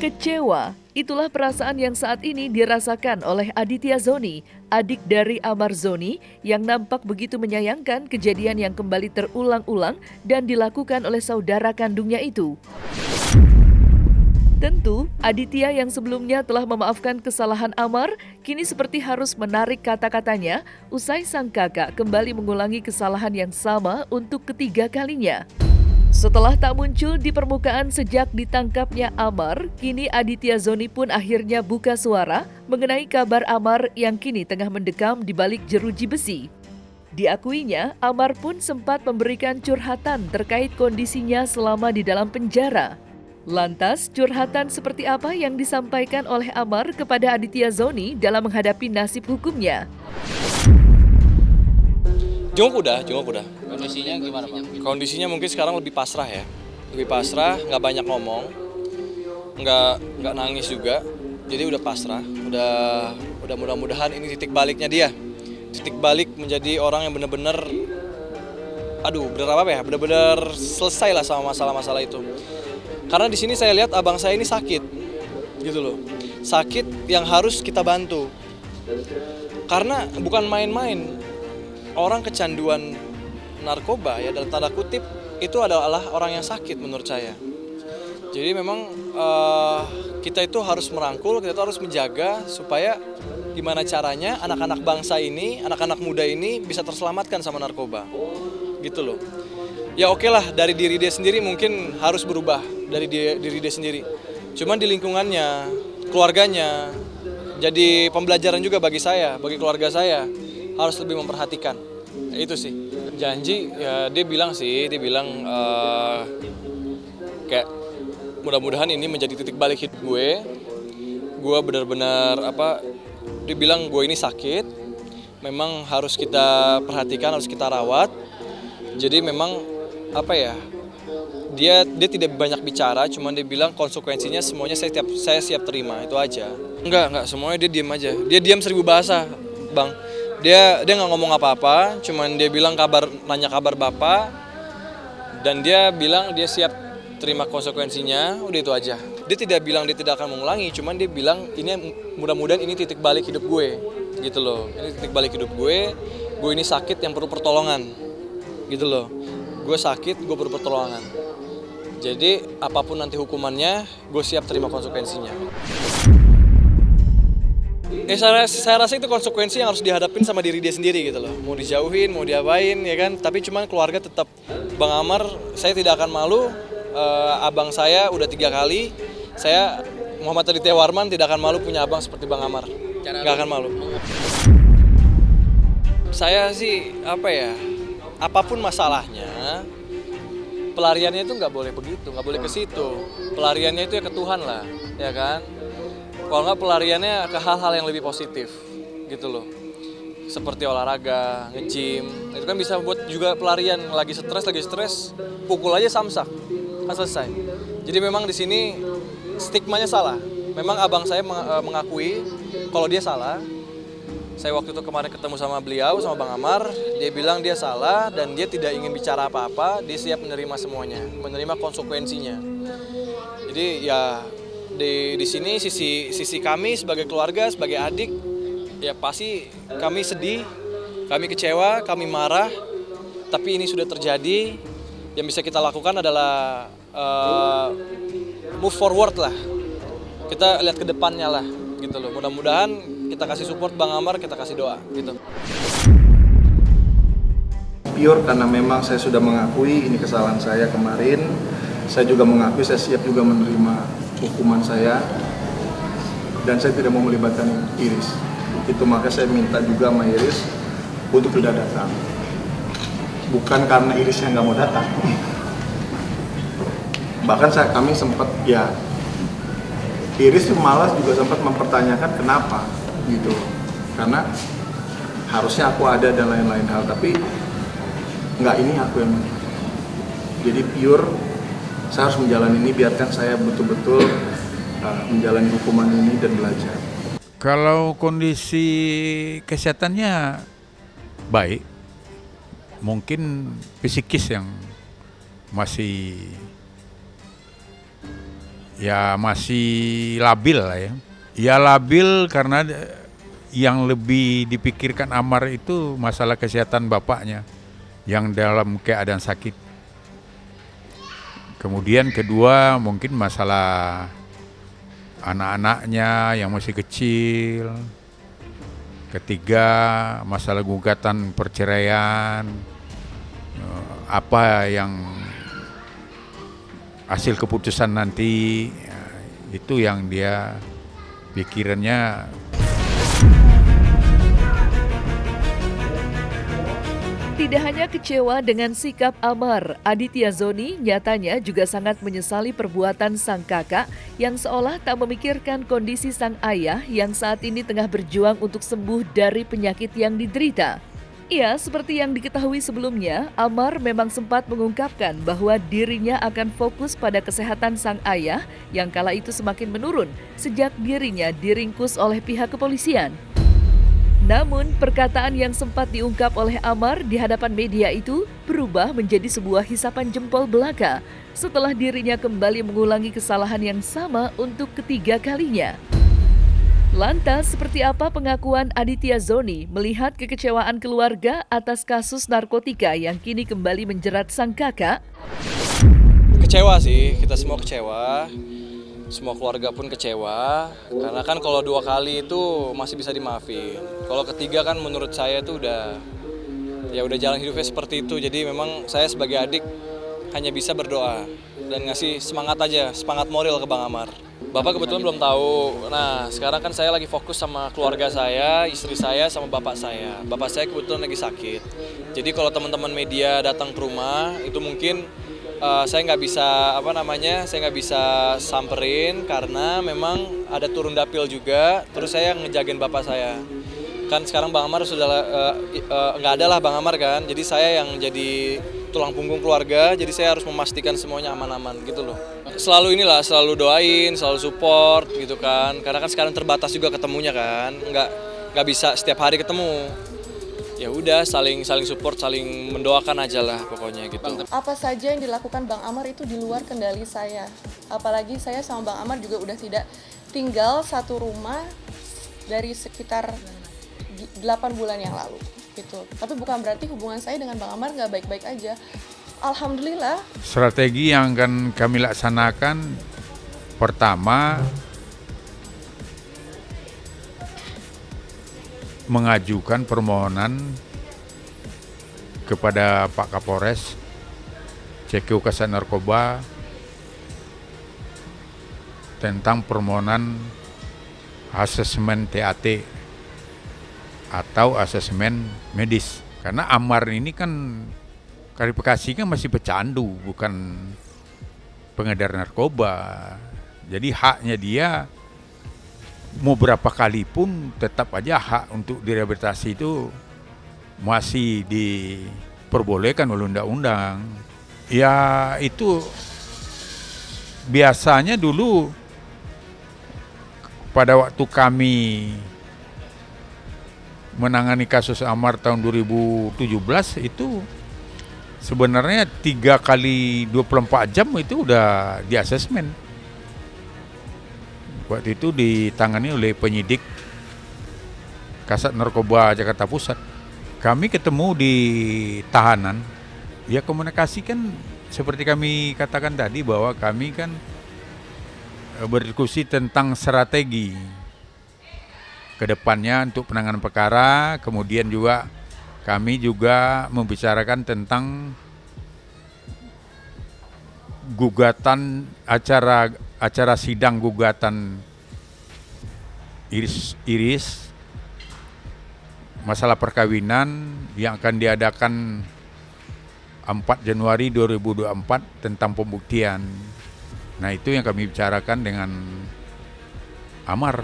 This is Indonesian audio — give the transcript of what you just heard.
Kecewa, itulah perasaan yang saat ini dirasakan oleh Aditya Zoni, adik dari Amar Zoni, yang nampak begitu menyayangkan kejadian yang kembali terulang-ulang dan dilakukan oleh saudara kandungnya itu. Tentu, Aditya yang sebelumnya telah memaafkan kesalahan Amar, kini seperti harus menarik kata-katanya usai sang kakak kembali mengulangi kesalahan yang sama untuk ketiga kalinya. Setelah tak muncul di permukaan sejak ditangkapnya Amar, kini Aditya Zoni pun akhirnya buka suara mengenai kabar Amar yang kini tengah mendekam di balik jeruji besi. Diakuinya, Amar pun sempat memberikan curhatan terkait kondisinya selama di dalam penjara. Lantas, curhatan seperti apa yang disampaikan oleh Amar kepada Aditya Zoni dalam menghadapi nasib hukumnya? Jenguk udah. Kondisinya gimana, Pak? Kondisinya mungkin sekarang lebih pasrah ya. Lebih pasrah, nggak banyak ngomong, nggak nangis juga. Jadi udah pasrah. Udah mudah-mudahan ini titik baliknya dia. Titik balik menjadi orang yang benar-benar, benar-benar selesai lah sama masalah-masalah itu. Karena di sini saya lihat abang saya ini sakit, gitu loh. Sakit yang harus kita bantu. Karena bukan main-main. Orang kecanduan narkoba ya dalam tanda kutip itu adalah orang yang sakit menurut saya. Jadi memang kita itu harus merangkul, kita itu harus menjaga supaya gimana caranya anak-anak bangsa ini, anak-anak muda ini bisa terselamatkan sama narkoba. Gitu loh. Ya oke lah, dari diri dia sendiri mungkin harus berubah dari diri dia sendiri. Cuman di lingkungannya, keluarganya, jadi pembelajaran juga bagi saya, bagi keluarga saya. Harus lebih memperhatikan, itu sih. Janji, ya dia bilang kayak mudah-mudahan ini menjadi titik balik hidup gue. Gue benar-benar dia bilang gue ini sakit, memang harus kita perhatikan, harus kita rawat. Jadi memang dia tidak banyak bicara, cuman dia bilang konsekuensinya semuanya saya siap terima, itu aja. Enggak, semuanya dia diam aja. Dia diam 1000 bahasa, Bang. Dia nggak ngomong apa-apa, cuman dia bilang nanya kabar bapak, dan dia bilang dia siap terima konsekuensinya, udah itu aja. Dia tidak bilang dia tidak akan mengulangi, cuman dia bilang ini mudah-mudahan ini titik balik hidup gue, gitu loh. Ini titik balik hidup gue ini sakit yang perlu pertolongan, gitu loh. Gue sakit, gue perlu pertolongan. Jadi apapun nanti hukumannya, gue siap terima konsekuensinya. Saya rasa itu konsekuensi yang harus dihadapin sama diri dia sendiri gitu loh. Mau dijauhin, mau diapain ya kan. Tapi cuman keluarga tetap, Bang Amar, saya tidak akan malu. Abang saya udah 3 kali. Saya Muhammad Aditya Warman tidak akan malu punya abang seperti Bang Amar. Nggak akan malu. Saya sih apapun masalahnya, pelariannya itu nggak boleh begitu, nggak boleh ke situ. Pelariannya itu ya ke Tuhan lah, ya kan. Kalau nggak pelariannya ke hal-hal yang lebih positif, gitu loh. Seperti olahraga, nge-gym, itu kan bisa buat juga pelarian. Lagi stres, pukul aja samsak, kan selesai. Jadi memang di sini stigmanya salah. Memang abang saya mengakui kalau dia salah. Saya waktu itu kemarin ketemu sama beliau, sama Bang Amar, dia bilang dia salah dan dia tidak ingin bicara apa-apa, dia siap menerima semuanya, menerima konsekuensinya. Jadi ya di sini sisi kami sebagai keluarga, sebagai adik, ya pasti kami sedih, kami kecewa, kami marah, tapi ini sudah terjadi. Yang bisa kita lakukan adalah move forward lah, kita lihat ke depannya lah, gitu loh. Mudah-mudahan kita kasih support Bang Amar, kita kasih doa, gitu. Pure karena memang saya sudah mengakui ini kesalahan saya kemarin. Saya juga mengakui saya siap juga menerima hukuman saya, dan saya tidak mau melibatkan Iris. Itu maka saya minta juga sama Iris untuk tidak datang. Bukan karena Iris yang nggak mau datang. Bahkan kami sempat Iris malas juga sempat mempertanyakan kenapa gitu. Karena harusnya aku ada dan lain-lain hal, tapi nggak, ini aku yang jadi pure. Saya harus menjalani ini, biarkan saya betul-betul menjalani hukuman ini dan belajar. Kalau kondisi kesehatannya baik, mungkin psikis yang masih ya masih labil lah ya. Ya labil karena yang lebih dipikirkan Amar itu masalah kesehatan bapaknya yang dalam keadaan sakit. Kemudian kedua mungkin masalah anak-anaknya yang masih kecil. Ketiga masalah gugatan perceraian. Apa yang hasil keputusan nanti, ya, itu yang dia pikirannya. Tidak hanya kecewa dengan sikap Amar, Aditya Zoni nyatanya juga sangat menyesali perbuatan sang kakak yang seolah tak memikirkan kondisi sang ayah yang saat ini tengah berjuang untuk sembuh dari penyakit yang diderita. Ya, seperti yang diketahui sebelumnya, Amar memang sempat mengungkapkan bahwa dirinya akan fokus pada kesehatan sang ayah yang kala itu semakin menurun sejak dirinya diringkus oleh pihak kepolisian. Namun, perkataan yang sempat diungkap oleh Amar di hadapan media itu berubah menjadi sebuah hisapan jempol belaka setelah dirinya kembali mengulangi kesalahan yang sama untuk ketiga kalinya. Lantas, seperti apa pengakuan Aditya Zoni melihat kekecewaan keluarga atas kasus narkotika yang kini kembali menjerat sang kakak? Kecewa sih, kita semua kecewa. Semua keluarga pun kecewa, karena kan kalau 2 kali itu masih bisa dimaafin. Kalau ketiga kan menurut saya itu udah jalan hidupnya seperti itu. Jadi memang saya sebagai adik hanya bisa berdoa dan ngasih semangat aja, semangat moral ke Bang Amar. Bapak kebetulan belum tahu. Nah, sekarang kan saya lagi fokus sama keluarga saya, istri saya, sama bapak saya. Bapak saya kebetulan lagi sakit. Jadi kalau teman-teman media datang ke rumah, itu mungkin saya nggak bisa samperin karena memang ada turun dapil juga. Terus saya ngejagain bapak saya. Kan sekarang Bang Amar sudah nggak ada lah Bang Amar kan. Jadi saya yang jadi tulang punggung keluarga. Jadi saya harus memastikan semuanya aman-aman gitu loh. Selalu doain, selalu support gitu kan. Karena kan sekarang terbatas juga ketemunya kan. Nggak bisa setiap hari ketemu. Ya udah saling support, saling mendoakan aja lah pokoknya gitu. Apa saja yang dilakukan Bang Amar itu di luar kendali saya. Apalagi saya sama Bang Amar juga udah tidak tinggal satu rumah dari sekitar 8 bulan yang lalu gitu. Tapi bukan berarti hubungan saya dengan Bang Amar nggak baik-baik aja. Alhamdulillah. Strategi yang akan kami laksanakan, pertama mengajukan permohonan kepada Pak Kapolres CQ Kasat Narkoba tentang permohonan asesmen TAT atau asesmen medis. Karena Amar ini kan klarifikasi kan masih pecandu, bukan pengedar narkoba. Jadi haknya dia mau berapa kali pun tetap aja hak untuk direhabilitasi itu masih diperbolehkan oleh undang-undang. Ya itu biasanya dulu pada waktu kami menangani kasus Amar tahun 2017 itu sebenarnya 3 kali 24 jam itu udah di asesmen. Waktu itu ditangani oleh penyidik Kasat Narkoba Jakarta Pusat. Kami ketemu di tahanan. Ya komunikasi kan seperti kami katakan tadi bahwa kami kan berdiskusi tentang strategi ke depannya untuk penanganan perkara. Kemudian juga kami juga membicarakan tentang gugatan acara sidang gugatan Iris masalah perkawinan yang akan diadakan 4 Januari 2024 tentang pembuktian. Nah itu yang kami bicarakan dengan Amar.